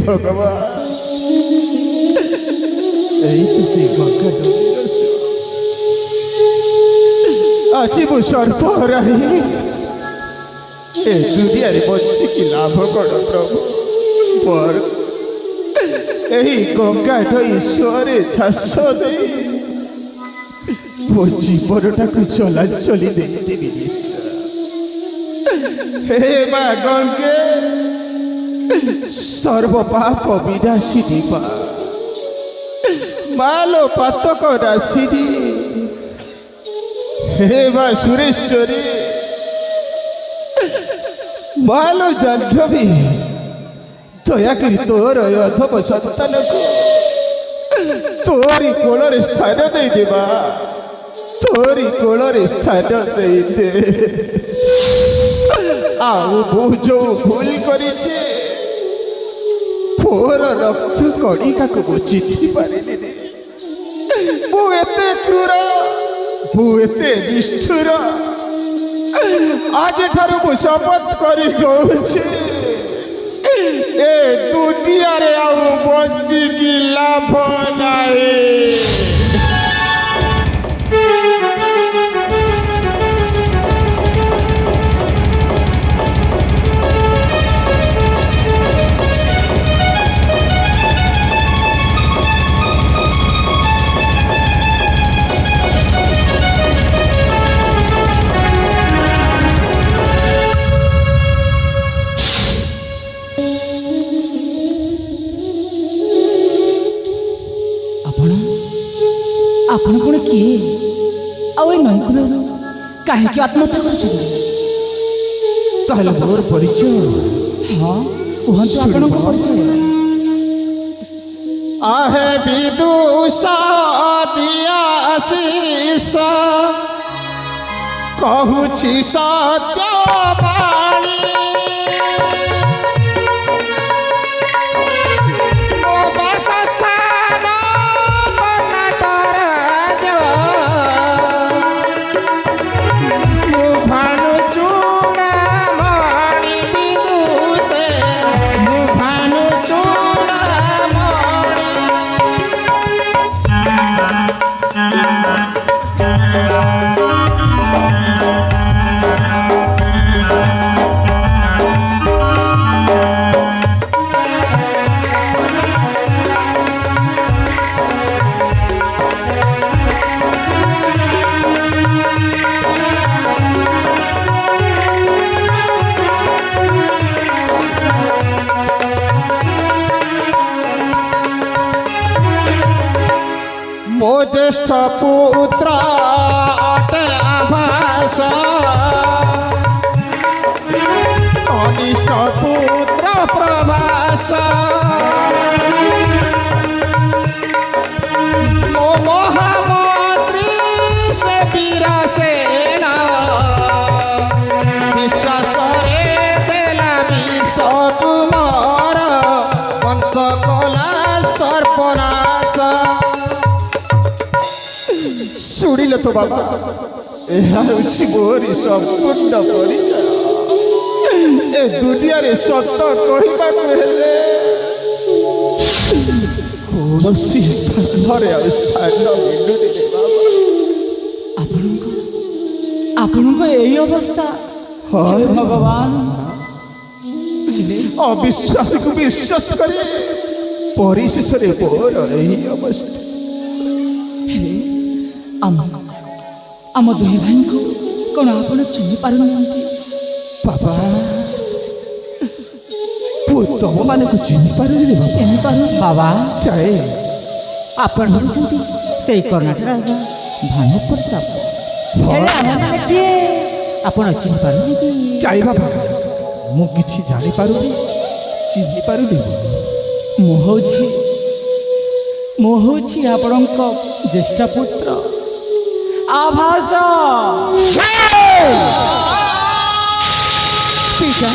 भगवान यही तो से गंगा आज मु सर्पराही ए दुनिया रे बच्ची की लाभ कौन प्रभु पर यही गंगा ईश्वर झास दे मो जीवनटा को चला चली देवी हे माँ गंगे सर्व पाप विनाशिनी मालो पातक राशिनी हे माँ सुरेश्वरी मालो जाह्नवी दयाकरी तोर अधम सन्तान को तोरी कोल स्थान दे देवा तोरी कोल स्थान दे दे आउ जो भूल करी मोर रक्त कणिका को चिठी पारे मुझे क्रूर मुझे निष्ठुर आज ठार मु शपथ कर ए दुनिया रे आउ बंचिकी लाभ नहीं आपण पुणे किए आउ नईकुल कहीं आत्महत्या कर मोर परिचय हाँ कहतु आपण परिचय आहे विदुषा दिया आशीष कहूछि सत्य बाणी मो ज्येष्ठ पुत्र अटे आभास कनिष्ठ पुत्र प्रभास मो महामंत्री से वीरा सेना विश्वास देला विष तुमार वंश कला सर्पनाश शुणिल तो बाबा यह मोरी संपूर्ण परिचय ए दुनिया रे सत कहवा कौन स्थान स्थान मिलुनी बाबा यही अवस्था भगवान अविश्वास को विश्वास करे परिशेष मोर यही अवस्था आम दुई भाई को कौन आप चिन्ह पार बाबा तुम मान को चिन्ह पार चिन्ह पार बाबा चाहे आपण होती से कर्णाटक राजा भानु प्रताप किए आपण चिन्ह पार चाहे बाबा मु किछि जानि पारुनी चिन्ह पारुनी मुझे आपण ज्येष्ठ पुत्र आभास पिता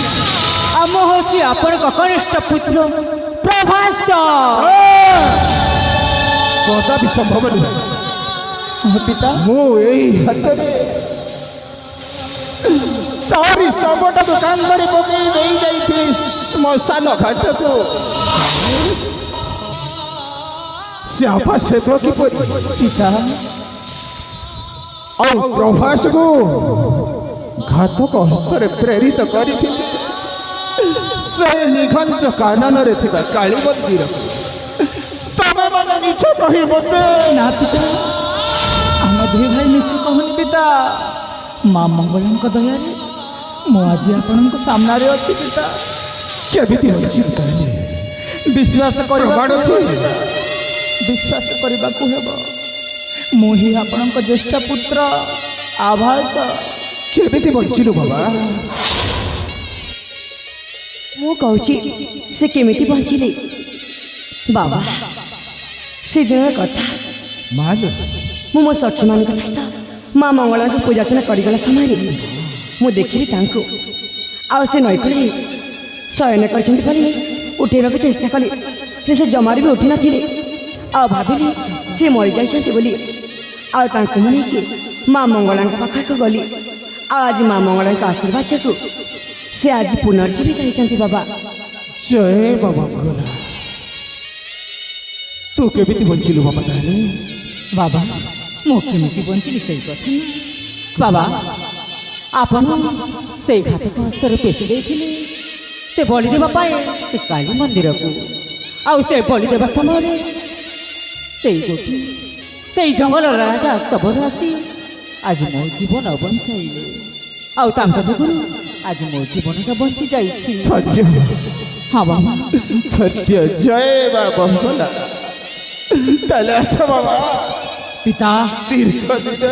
आम हूँ आपण कनिष्ठ पुत्र प्रभास कदापि संभव नहीं पिता मु यही हाथ में ତୋରି ଶବଟାକୁ କାନ୍ଧରେ ପକେଇ ନେଇଯାଇଥିଲି ଶ୍ମଶାନ ଘାଟକୁ। ଶ୍ୟାମା ସେବ କିପରି ପିତା ଆଉ ପ୍ରଭାସକୁ ଘାତକ ହସ୍ତରେ ପ୍ରେରିତ କରିଥିଲେ ସେ ନିଘଞ୍ଚ କାନନରେ ଥିବା କାଳୀ ମନ୍ଦିରକୁ। ତମେ ମାନେ ମିଛ କହି ମୋତେ ନା ପିତା, ଆମ ଦୁଇ ଭାଇ ମିଛ କହୁନି ପିତା। ମା ମଙ୍ଗଳାଙ୍କ ଦୟାରେ ମୁଁ ଆଜି ଆପଣଙ୍କ ସାମ୍ନାରେ ଅଛି ପିତା। କେମିତି ବଞ୍ଚିବି ତାହେଲେ? ବିଶ୍ୱାସ ପ୍ରମାଣ ଅଛି? ବିଶ୍ୱାସ କରିବାକୁ ହେବ। ମୁଁ ହିଁ ଆପଣଙ୍କ ଜ୍ୟେଷ୍ଠ ପୁତ୍ର ଆଭାସ। କେମିତି ବଞ୍ଚିଲୁ ବାବା? ମୁଁ କହୁଛି ସେ କେମିତି ବଞ୍ଚିଲେ ବାବା। ସେଦିନର କଥା ମାଲୋ ମୁଁ ମୋ ସଖୀମାନଙ୍କ ସହିତ ମା ମଙ୍ଗଳାଙ୍କ ପୂଜାର୍ଚ୍ଚନା କରିଗଲା ସମୟରେ ମୁଁ ଦେଖିଲି ତାଙ୍କୁ। ଆଉ ସେ ନଈକୂଳରେ ଶୟନ କରିଛନ୍ତି ବୋଲି ଉଠେଇବାକୁ ଚେଷ୍ଟା କଲି, ହେଲେ ସେ ଜମାରୁ ବି ଉଠି ନଥିଲେ। ଆଉ ଭାବିଲି ସେ ମରିଯାଇଛନ୍ତି ବୋଲି। ଆଉ ତାଙ୍କୁ ମୁଁ ନେଇକି ମା ମଙ୍ଗଳାଙ୍କ ପାଖକୁ ଗଲି। ଆଉ ଆଜି ମା ମଙ୍ଗଳାଙ୍କ ଆଶୀର୍ବାଦ ଯୋଗୁଁ ସେ ଆଜି ପୁନର୍ଜୀବିତ ହେଇଛନ୍ତି ବାବା। ଜୟ ବାବା ମଙ୍ଗଳା। ତୁ କେମିତି ବଞ୍ଚିଲୁ ବାବା ତାହେଲେ? ବାବା ମୁଁ କେମିତି ବଞ୍ଚିଲି ସେଇ କଥା ନା। ବାବା ଆପଣ ସେଇ ଘାତକ ହସ୍ତରେ ପେଶି ଦେଇଥିଲେ ସେ ବଳି ଦେବା ପାଇଁ ସେ କାଳୀ ମନ୍ଦିରକୁ। ଆଉ ସେ ବଳି ଦେବା ସମୟରେ ସେଇ ଗୋଟି ସେଇ ଜଙ୍ଗଲର ରାଜା ଶବର ଆସି ଆଜି ମୋ ଜୀବନ ବଞ୍ଚାଇଲେ। ଆଉ ତାଙ୍କ ଯୋଗୁଁ ଆଜି ମୋ ଜୀବନଟା ବଞ୍ଚି ଯାଇଛି। ଧନ୍ୟ ହଁ ବାବା। ଧନ୍ୟ ଜୟ ବାବା ମଙ୍ଗଳା। ତାହେଲେ ଆସ ବାବା। ପିତା ଦୀର୍ଘ ଦିନ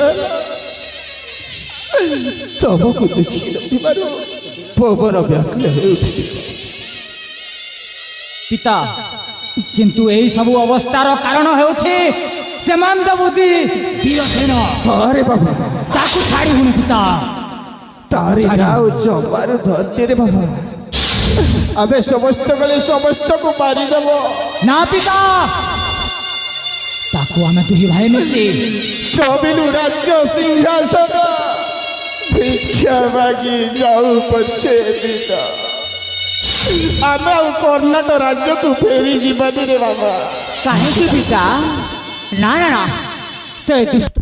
ତମକୁ ଦେଖିନଥିବାରୁ ପବନ ବ୍ୟାକୁଳ ହୋଇ ଉଠିଛି। ପିତା କିନ୍ତୁ ଏଇ ସବୁ ଅବସ୍ଥାର କାରଣ ହେଉଛି ସେମାନ ବୁଦ୍ଧି ବୀରସେନ। ଥରେ ବାବା ତାକୁ ଛାଡ଼ିବୁନି ପିତା। ତାରି ନାଁ ଜମାରୁ ଧନ୍ୟରେ ବାବା। ଆମେ ସମସ୍ତ ବେଳେ ସମସ୍ତକୁ ମାରିଦେବ। ନା ପିତା, ତାକୁ ଆମେ ଦୁଇ ଭାଇ ମିଶି ନବିଲୁ ରାଜ୍ୟ ସିଂହାସନ ଭିକ୍ଷା ମାଗି ଯାଉ ପଛେ ଦିନ ଆମେ ଆଉ କର୍ଣ୍ଣାଟକ ରାଜ୍ୟକୁ ଫେରି ଯିବାନି ରେ ବାବା। କାହିଁକି ପିତା? ନା ନା ନା, ସେ ଦୁଷ୍ଟ